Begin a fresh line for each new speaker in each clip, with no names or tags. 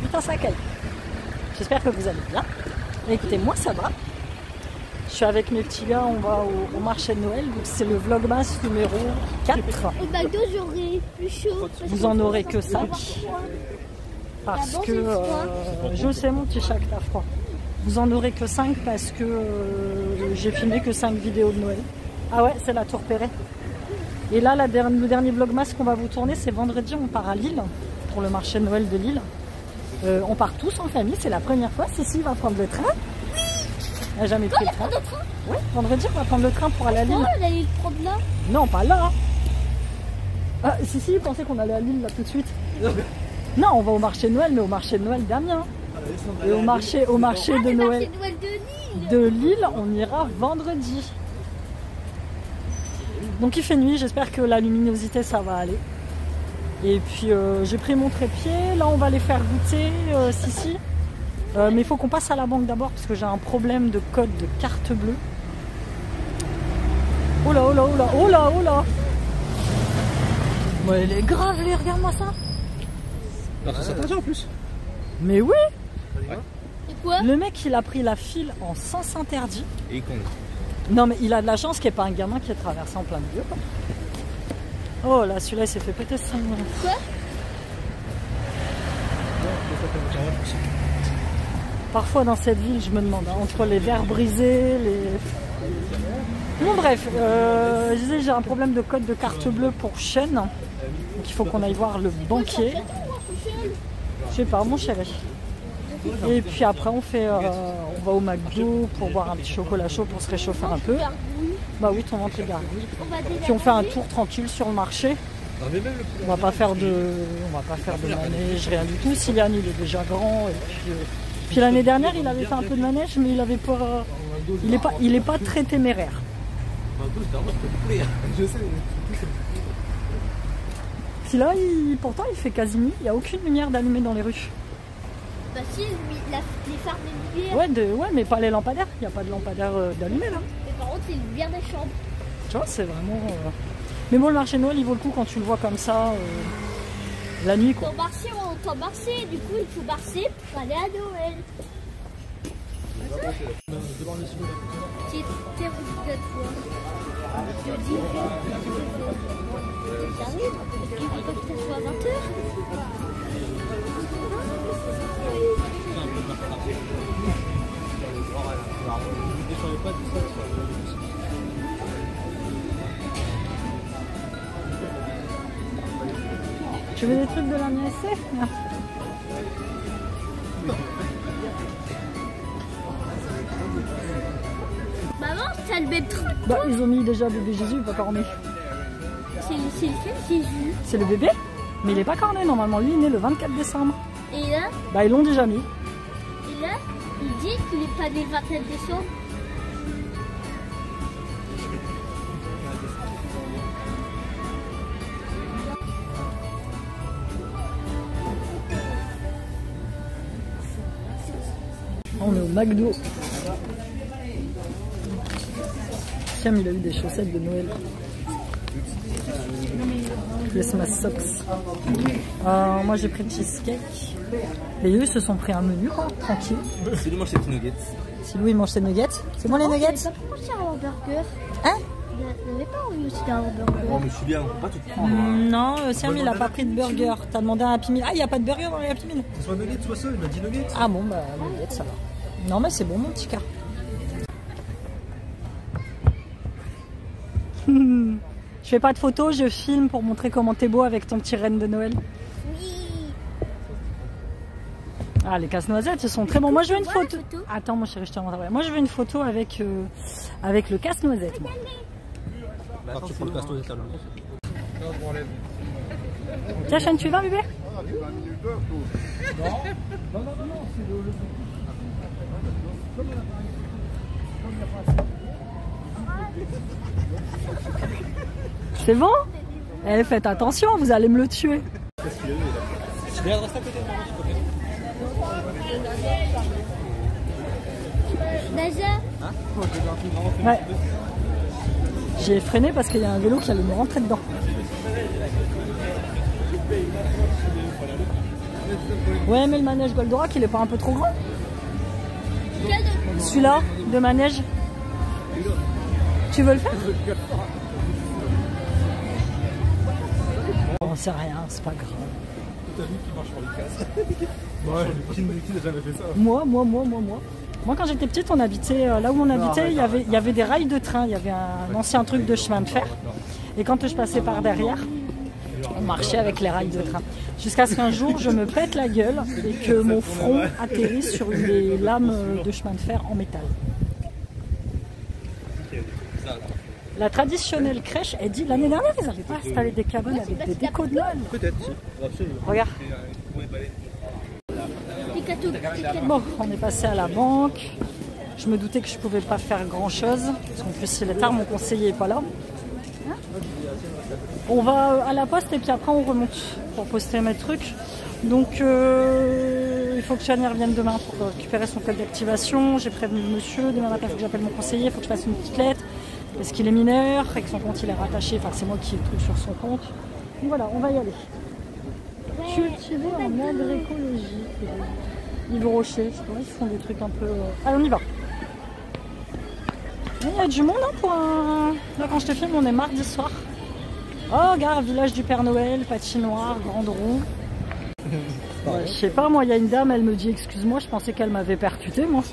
putain ça caille. J'espère que vous allez bien. Écoutez, moi ça va. Je suis avec mes petits gars, on va au marché de Noël. Donc c'est le vlogmas numéro 4.
Au McDo j'aurai plus chaud.
Vous en aurez que 5. Parce que je sais mon petit chat que t'as froid. Vous en aurez que 5 parce que j'ai filmé que 5 vidéos de Noël. Ah ouais, c'est la Tour Perret. Et là, le dernier vlogmas qu'on va vous tourner, c'est vendredi, on part à Lille, pour le marché de Noël de Lille. On part tous en famille, c'est la première fois. Sissi va prendre le train. Elle n'a jamais pris le train. Oui, vendredi, on va prendre le train pour aller à Lille.
Elle allait le prendre là?
Non, pas là. Ah, Sissi pensait qu'on allait à Lille là tout de suite. Non, on va au marché de Noël, mais au marché de Noël d'Amiens. Et au marché de Noël de Lille, on ira vendredi. Donc il fait nuit, j'espère que la luminosité ça va aller. Et puis j'ai pris mon trépied, là on va les faire goûter, Sissi. Mais il faut qu'on passe à la banque d'abord parce que j'ai un problème de code de carte bleue. Oh là, oh là, oh là, oh là, oh là. Ouais, elle est grave, regarde-moi ça.
Non, ça s'interdit en plus.
Mais oui.
Et quoi?
Le mec il a pris la file en sens interdit.
Et il compte.
Non mais il a de la chance qu'il n'y ait pas un gamin qui est traversé en plein milieu. Oh là, celui-là il s'est fait péter son...
Quoi?
Parfois dans cette ville je me demande, hein, entre les verres brisés, les... Bon bref, je disais j'ai un problème de code de carte bleue pour chaîne. Donc il faut qu'on aille voir le banquier. Je sais pas, mon chéri. Et puis après on va au McDo pour boire un petit chocolat chaud pour se réchauffer un peu. Bah oui, ton ventre est gargouille. Puis on fait un tour tranquille sur le marché. On va pas faire de manège, rien du tout. Siliane il est déjà grand. Et puis l'année dernière il avait fait un peu de manège, mais il avait pas, il est pas très téméraire. Puis là, pourtant il fait quasi nuit. Il n'y a aucune lumière d'allumée dans les rues.
Bah si, les phares des lumières.
Ouais, mais pas les lampadaires. Il n'y a pas de lampadaire d'allumé là.
Mais par contre, c'est les lumières des chambres.
Tu vois, c'est vraiment... Mais bon, le marché de Noël, il vaut le coup quand tu le vois comme ça, la nuit quoi.
Dans Marseille, on entend Marseille, du coup il faut Marseille pour aller à Noël. C'est hyper obligatoire. Je dis, j'arrive, il faut pas que ça soit à 20h.
Tu veux des trucs de la MSC?
Maman, t'as le même truc.
Bah ils ont mis déjà bébé Jésus, il est pas corné.
C'est lequel Jésus?
C'est le bébé, mais il est pas corné normalement, lui il est né le 24 décembre.
Et là?
Bah ils l'ont déjà mis.
Et là, il dit qu'il est pas né le 24 décembre.
On est au McDo. Siam il a eu des chaussettes de Noël. Christmas socks. Moi j'ai pris cheesecake. Et eux se sont pris un menu quoi, tranquille.
Si lui mange ses petits nuggets.
Si Louis mange ses nuggets. C'est moi les nuggets?
Il n'a pas mangé un hamburger.
Hein?
Il n'avait pas envie aussi d'un hamburger.
Oh mais je suis bien, on peut pas tout prendre.
Non, Siam il a pas pris de burger. T'as demandé un Happy Meal. Ah il n'y a pas de burger dans les Happy Meal.
Soit nuggets, soit seul, il m'a dit nuggets.
Ah bon bah nuggets ça va. Non mais c'est bon mon petit cas. Je fais pas de photos, je filme pour montrer comment t'es beau avec ton petit renne de Noël.
Oui.
Ah les casse-noisettes ils sont très bons. Moi je veux une photo. Attends mon chéri je te montre. Moi je veux une photo avec le casse-noisette.
Bah, tu prends le casse-noisette là.
Tiens Chane, tu vas bébé? C'est bon? Eh faites attention, vous allez me le tuer.
Naja.
Ouais. J'ai freiné parce qu'il y a un vélo qui allait me rentrer dedans. Ouais, mais le manège Goldorak, il est pas un peu trop grand?
Quel de-
Celui-là, de manège. Tu veux le faire? Bon, c'est rien, c'est pas grave.
T'as vu qui marche sur les cases? Ouais, qui n'a jamais fait ça?
Moi, quand j'étais petite, on habitait là où on habitait, il y avait des rails de train, il y avait un ancien truc de chemin de fer. Et quand je passais par derrière, on marchait avec les rails de train. Jusqu'à ce qu'un jour, je me pète la gueule et que mon front atterrisse sur une des lames de chemin de fer en métal. La traditionnelle crèche, elle dit l'année dernière, ils n'avaient pas installé des cabanes avec des décos de Noël.
Peut-être, si. Absolument.
Regarde.
Des cadeaux.
Bon, on est passé à la banque. Je me doutais que je pouvais pas faire grand chose. Parce qu'en plus, il est tard, mon conseiller n'est pas là. Hein, on va à la poste et puis après, on remonte pour poster mes trucs. Donc, il faut que Chania revienne demain pour récupérer son code d'activation. J'ai prévenu le monsieur. Demain matin, il faut que j'appelle mon conseiller. Il faut que je fasse une petite lettre. Parce qu'il est mineur et que son compte il est rattaché. Enfin, c'est moi qui ai le truc sur son compte. Donc voilà, on va y aller. Cultiver en agroécologie. Yves Rocher, je sais pas, ils font des trucs un peu... Allez, on y va. Il y a du monde hein, pour un... Là, quand je te filme, on est mardi soir. Oh, regarde, village du Père Noël, patinoire, grande roue. Ouais, je sais pas, moi, il y a une dame, elle me dit, excuse-moi, je pensais qu'elle m'avait percuté, moi.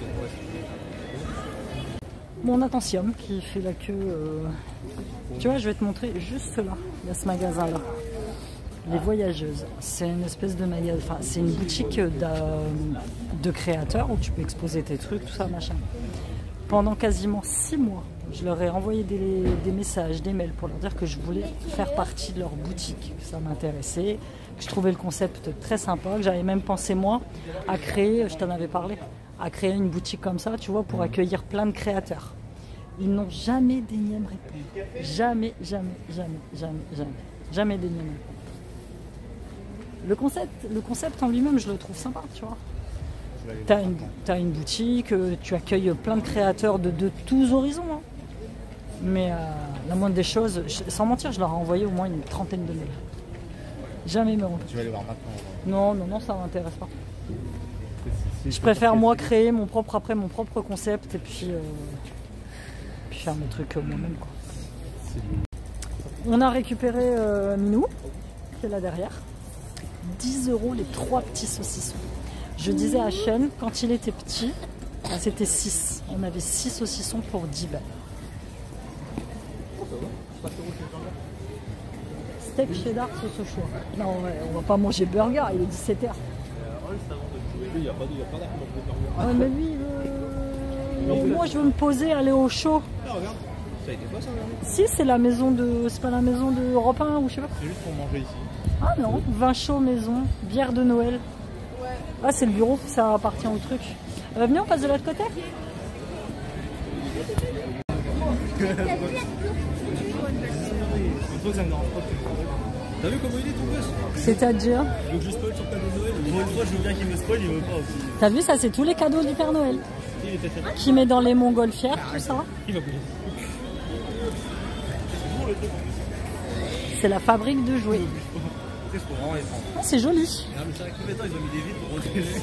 Mon Attention qui fait la queue. Tu vois, je vais te montrer juste là. Il y a ce magasin-là. Les Voyageuses. C'est une espèce de magasin. Enfin, c'est une boutique de créateurs où tu peux exposer tes trucs, tout ça, machin. Pendant quasiment 6 mois, je leur ai envoyé des messages, des mails pour leur dire que je voulais faire partie de leur boutique, que ça m'intéressait, que je trouvais le concept très sympa, que j'avais même pensé, moi, à créer, je t'en avais parlé, à créer une boutique comme ça, tu vois, pour accueillir plein de créateurs. Ils n'ont jamais daigné me répondre. Jamais daigné me répondre. Le concept en lui-même, je le trouve sympa, tu vois. T'as une boutique, tu accueilles plein de créateurs de tous horizons. Hein. Mais la moindre des choses, sans mentir, je leur ai envoyé au moins une 30aine de mails. Jamais me répondre.
Tu vas aller voir maintenant.
Non, ça m'intéresse pas. Je préfère moi créer mon propre concept et puis faire mes trucs moi-même quoi. On a récupéré Minou qui est là derrière. 10 € les 3 petits saucissons. Je disais à Sean, quand il était petit, c'était 6. On avait 6 saucissons pour 10 balles. Steak cheddar sauce au choix. Non, ouais, on va pas manger burger, il est 17h. Ouais, mais lui, moi je veux me poser, aller au chaud.
Ah, regarde, ça a été quoi ça aujourd'hui?
Si, c'est la maison de. C'est pas la maison de Europe 1 ou je sais pas.
C'est juste pour manger ici.
Ah non, vin chaud maison, bière de Noël. Ah, c'est le bureau, ça appartient au truc. Venez, on passe de l'autre côté.
T'as vu comment il est ton gosse?
C'est-à-dire?
Il veut que je spoil son cadeau de Noël. Pour une fois, je veux bien qu'il me spoil, il veut pas aussi.
T'as vu, ça c'est tous les cadeaux du Père Noël.
Il était fait.
Qui met dans les montgolfières, tout ça.
Il va bouger.
C'est la fabrique de jouets.
C'est pour vraiment les prendre.
Ah, c'est joli.
Non, mais c'est vrai que tous les temps, ils ont mis des vitres pour protéger.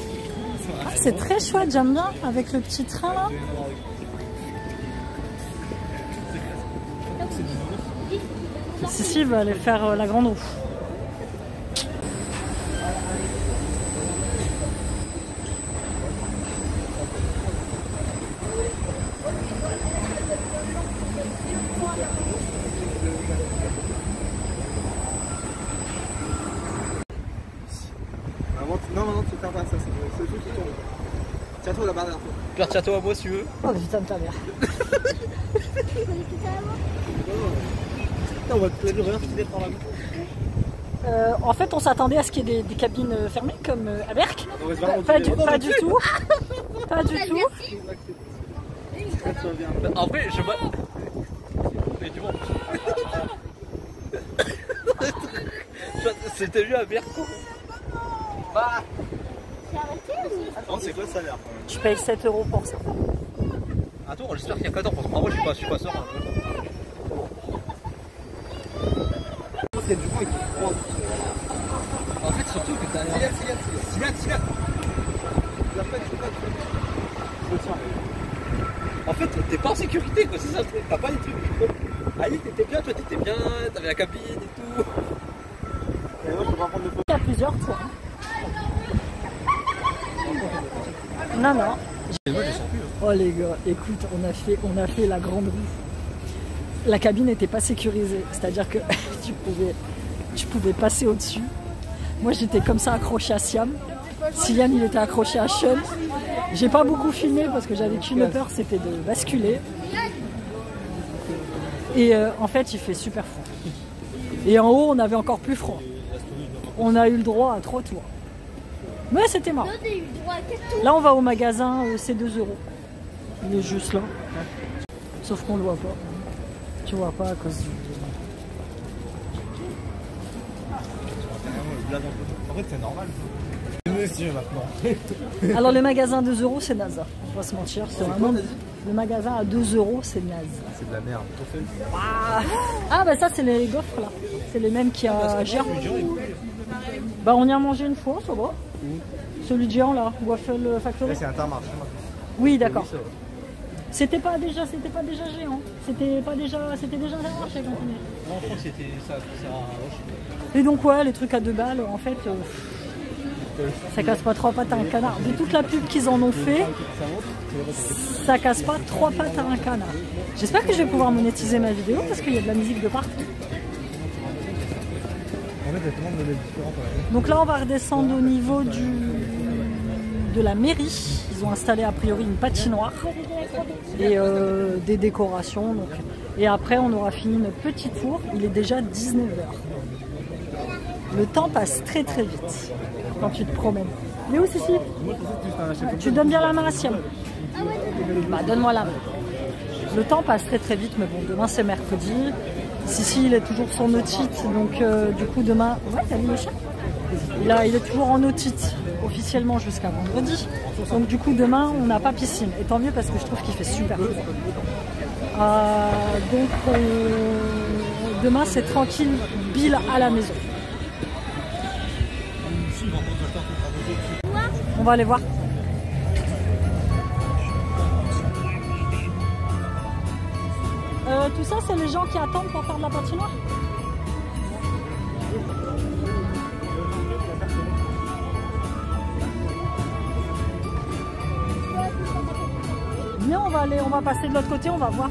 Ah, c'est très chouette, j'aime bien, avec le petit train là. Si, il va aller faire la grande roue.
Non, maintenant tu ne pas ça, c'est le truc qui tombe. Tiens-toi là-bas, là. Pierre, tiens-toi à moi si tu veux.
Oh putain de ta mère.
On va te regarder ce qu'il est par là.
En fait, on s'attendait à ce qu'il y ait des cabines fermées comme à Berck. Pas du tout. Pas du tout.
En vrai, je vois. Mais du monde. C'était mieux à Berco. Bah. C'est quoi le salaire?
Je paye 7 € pour ça.
Attends, j'espère qu'il y a 14 parce que moi je suis pas sûr. En fait, surtout que t'as. Silat. En fait, t'es pas en sécurité, quoi, c'est ça le truc. T'as pas les trucs. Ali, t'étais bien, toi, t'étais bien, t'avais la cabine et tout. Et moi, je peux pas prendre de photos.
Il y a plusieurs fois. Non, non.
Moi, je sens plus.
Oh les gars, écoute, on a fait la grande roue. La cabine n'était pas sécurisée, c'est-à-dire que tu pouvais passer au-dessus. Moi, j'étais comme ça accroché à Siam. Siam, il était accroché à Sean. J'ai pas beaucoup filmé parce que j'avais qu'une peur, c'était de basculer. Et en fait, il fait super froid. Et en haut, on avait encore plus froid. On a eu le droit à 3 tours. Mais c'était marrant. Là, on va au magasin, c'est 2 €. Il est juste là. Sauf qu'on le voit pas. Tu vois pas à cause du...
En fait, c'est normal. Monsieur, maintenant.
Alors, le magasin à 2 €, c'est naze. On va pas se mentir. C'est vraiment... Le magasin à 2 €, c'est naze.
C'est de la merde.
Ah, bah ça, c'est les gaufres, là. C'est les mêmes qui a Géant. Bah, on y a mangé une fois, ça va. Celui de Géant, là. Waffle Factory.
C'est Intermarché.
Oui, d'accord. C'était pas déjà Géant. C'était déjà Intermarché quand on est.
Non, je crois que c'était ça.
Et donc, ouais, les trucs à 2 balles, en fait, ça casse pas 3 pattes à un canard. De toute la pub qu'ils en ont fait, ça casse pas 3 pattes à un canard. J'espère que je vais pouvoir monétiser ma vidéo parce qu'il y a de la musique de partout. Donc là, on va redescendre au niveau de la mairie. Ils ont installé a priori une patinoire et des décorations. Donc. Et après, on aura fini notre petit tour. Il est déjà 19 h. Le temps passe très très vite quand tu te promènes. Mais où, Cici? Tu donnes bien la main à Siam. Bah, donne-moi la main. Le temps passe très très vite, mais bon, demain c'est mercredi. Cici, il est toujours sur otite, donc du coup demain... Ouais, t'as vu le chat? Il est toujours en otite, officiellement jusqu'à vendredi. Donc du coup demain, on n'a pas piscine. Et tant mieux parce que je trouve qu'il fait super froid. Donc demain c'est tranquille, Bill à la maison. On va aller voir. Tout ça, c'est les gens qui attendent pour faire de la patinoire? Viens, on va passer de l'autre côté, on va voir.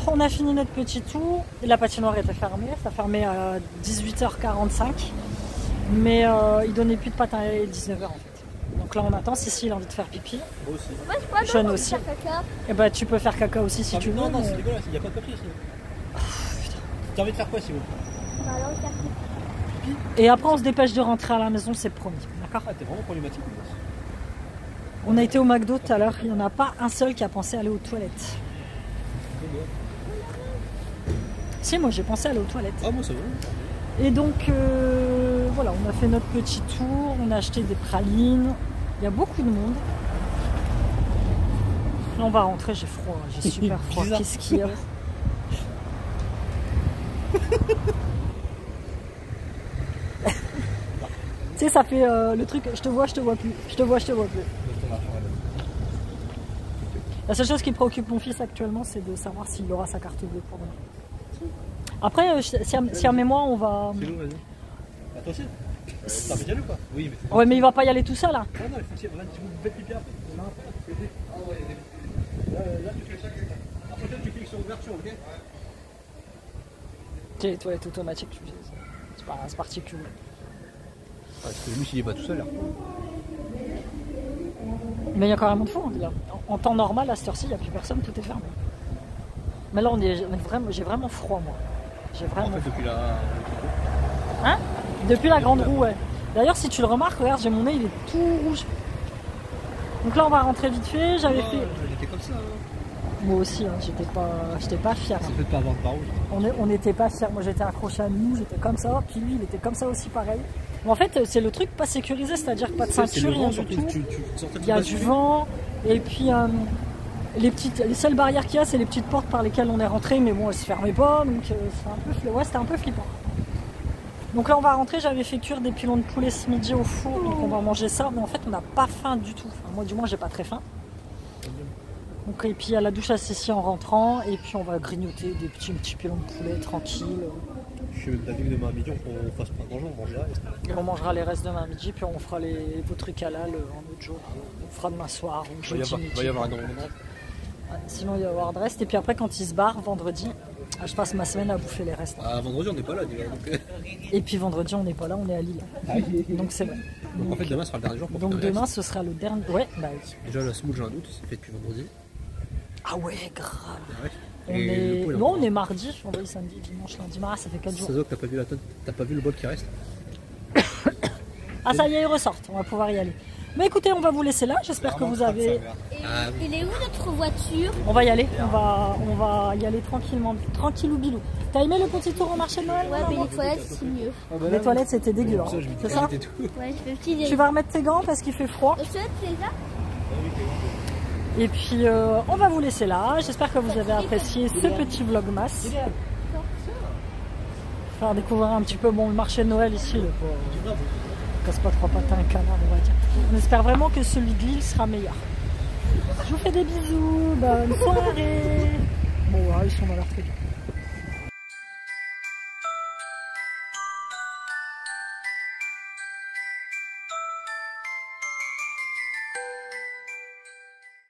On a fini notre petit tour. La patinoire était fermée. Ça fermait à 18 h 45. Mais il donnait plus de patin à 19 h en fait. Donc là on attend. Cici il a envie de faire pipi.
Moi aussi.
Moi je crois
Sean aussi. Et bah tu peux faire caca aussi si tu veux.
Non,
mais...
c'est dégueulasse. Il n'y a pas de papier ici. T'as envie de faire quoi si vous?
Et après on se dépêche de rentrer à la maison, c'est promis. D'accord?
Ah, t'es vraiment problématique.
On a été au McDo tout à l'heure. Il n'y en a pas un seul qui a pensé aller aux toilettes. Si, moi j'ai pensé aller aux toilettes.
Ah, moi ça va.
Et donc voilà, on a fait notre petit tour, on a acheté des pralines. Il y a beaucoup de monde. Là on va rentrer, j'ai froid, j'ai super froid. Qu'est-ce qu'il y a? Tu sais, ça fait le truc, je te vois plus. Je te vois plus. La seule chose qui préoccupe mon fils actuellement, c'est de savoir s'il aura sa carte bleue pour demain. Après, Siam et moi, on va...
C'est nous, vas-y. Ah, toi aussi t'as déjà lu quoi? Oui, mais...
Ouais, mais il va pas y aller tout seul, là.
Non, il faut que vous faites pipi après. Là, tu fais ça. La prochaine, tu cliques sur ouverture, ok?
C'est les toilettes automatiques, c'est particulier.
Parce que lui, s'il est pas tout seul, là.
Mais il y a carrément de monde, là. En temps normal, à cette heure-ci, il n'y a plus personne, tout est fermé. Mais là, j'ai vraiment froid, moi. J'ai vraiment...
En fait, depuis la...
Hein? Depuis la grande roue, ouais. D'ailleurs, si tu le remarques, regarde, j'ai mon nez, il est tout rouge. Donc là, on va rentrer vite fait. J'avais fait...
J'étais comme ça, hein.
Moi aussi, hein, j'étais pas fier.
Ça peut pas avoir de barreau.
On n'était pas fiers. Moi, j'étais accroché à nous, j'étais comme ça. Puis lui, il était comme ça aussi, pareil. Mais en fait, c'est le truc pas sécurisé, c'est-à-dire pas de ceinture, rien du tout. Il y a du vent. Et puis, Les seules barrières qu'il y a, c'est les petites portes par lesquelles on est rentré, mais bon, elles se fermaient pas, donc ouais, c'était un peu flippant. Donc là, on va rentrer. J'avais fait cuire des pilons de poulet ce midi au four, donc on va manger ça. Mais en fait, on n'a pas faim du tout. Enfin, moi, du moins, j'ai pas très faim. Donc, et puis, il y a la douche à Cécile en rentrant, et puis on va grignoter des petits pilons de poulet tranquille.
Je suis même pas vu que demain à midi, on fasse pas manger, on mangera.
Et on mangera les restes demain à midi, puis on fera vos trucs halal un autre jour. On fera demain soir ou jeudi midi.
Il va y avoir un grand moment.
Ouais, sinon, il va y avoir de reste. Et puis après, quand il se barre, vendredi, je passe ma semaine à bouffer les restes.
Ah, vendredi, on n'est pas là déjà. Donc...
Et puis vendredi, on n'est pas là, on est à Lille. Donc c'est bon.
Donc en fait, demain sera le dernier jour pour
Donc
faire
demain,
reste.
ce sera le dernier. Ouais, bah oui.
Déjà, la semoule, j'ai un doute, c'est fait depuis vendredi.
Ah ouais, grave.
Ouais.
On est mardi, vendredi, samedi, dimanche, lundi, mardi, ça fait 4 jours.
Ça se voit que t'as pas vu la tonne, t'as pas vu le bol qui reste.
Ah ça y est, ils ressortent, on va pouvoir y aller. Mais écoutez, on va vous laisser là, j'espère que vous avez...
Ah,
Il est où notre voiture?
On va y aller, on va y aller tranquillement, tranquillou bilou. T'as aimé le petit tour au marché de Noël?
Ouais, mais les toilettes c'est mieux.
Les toilettes c'était dégueu, hein. C'est ça?
Ouais, je fais petit.
Tu vas remettre tes gants parce qu'il fait froid.
Je souhaite c'est ça?
Et puis on va vous laisser là, j'espère que vous avez apprécié ce petit vlogmas. Faire découvrir un petit peu bon, le marché de Noël ici, le casse pas trois patins, un canard on va dire. On espère vraiment que celui de Lille sera meilleur. Je vous fais des bisous, bonne soirée. Bon, ouais, ils sont dans leur truc.